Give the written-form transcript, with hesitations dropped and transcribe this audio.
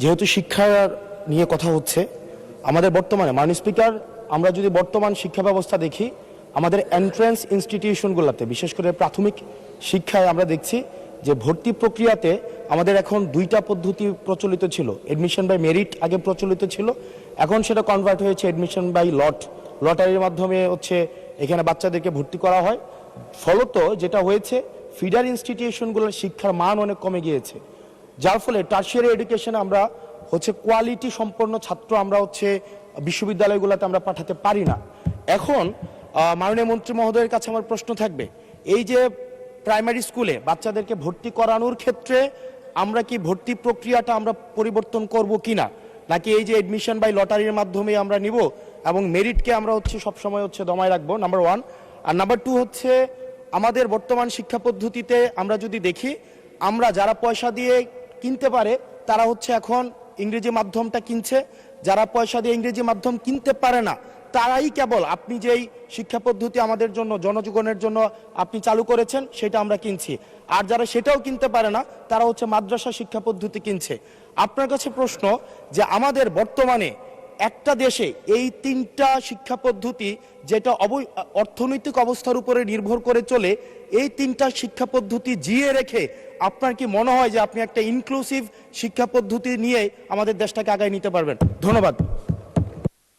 যেহেতু শিক্ষার নিয়ে কথা হচ্ছে, আমাদের বর্তমানে মাননীয় স্পিকার, আমরা যদি বর্তমান শিক্ষা ব্যবস্থা দেখি, আমাদের এন্ট্রান্স ইনস্টিটিউশনগুলোতে বিশেষ করে প্রাথমিক শিক্ষায় আমরা দেখছি যে ভর্তি প্রক্রিয়াতে আমাদের এখন দুইটা পদ্ধতি প্রচলিত ছিল। এডমিশন বাই মেরিট আগে প্রচলিত ছিল, এখন সেটা কনভার্ট হয়েছে এডমিশন বাই লটারির মাধ্যমে এখানে বাচ্চাদেরকে ভর্তি করা হয়। ফলত যেটা হয়েছে, ফিডার ইনস্টিটিউশনগুলোর শিক্ষার মান অনেক কমে গিয়েছে, যার ফলে টারশিয়ারি এডুকেশনে আমরা কোয়ালিটি সম্পন্ন ছাত্র আমরা বিশ্ববিদ্যালয়গুলোতে আমরা পাঠাতে পারি না। এখন মাননীয় মন্ত্রী মহোদয়ের কাছে আমার প্রশ্ন থাকবে, এই যে প্রাইমারি স্কুলে বাচ্চাদেরকে ভর্তি করানোর ক্ষেত্রে আমরা কি ভর্তি প্রক্রিয়াটা আমরা পরিবর্তন করব কিনা, নাকি এই যে এডমিশন বাই লটারির মাধ্যমে আমরা নিব এবং মেরিটকে আমরা সবসময় দমায় রাখবো, নাম্বার ওয়ান। আর নাম্বার টু আমাদের বর্তমান শিক্ষা পদ্ধতিতে আমরা যদি দেখি, আমরা যারা পয়সা দিয়ে কিনতে পারে তারা এখন ইংরেজি মাধ্যমটা কিনছে, যারা পয়সা দিয়ে ইংরেজি মাধ্যম কিনতে পারে না তারাই কেবল আপনি যেই শিক্ষা পদ্ধতি আমাদের জন্য জনজীবনের জন্য আপনি চালু করেছেন সেটা আমরা কিনছি, আর যারা সেটাও কিনতে পারে না তারা মাদ্রাসা শিক্ষা পদ্ধতি কিনছে। আপনার কাছে প্রশ্ন যে আমাদের বর্তমানে একটা দেশে এই তিনটা শিক্ষা পদ্ধতি যেটা অর্থনৈতিক অবস্থার উপরে নির্ভর করে চলে, এই তিনটা শিক্ষা পদ্ধতি জিয়ে রেখে আপনার কি মনে হয় যে আপনি একটা ইনক্লুসিভ শিক্ষা পদ্ধতি নিয়ে আমাদের দেশটাকে আগায় নিতে পারবেন? ধন্যবাদ।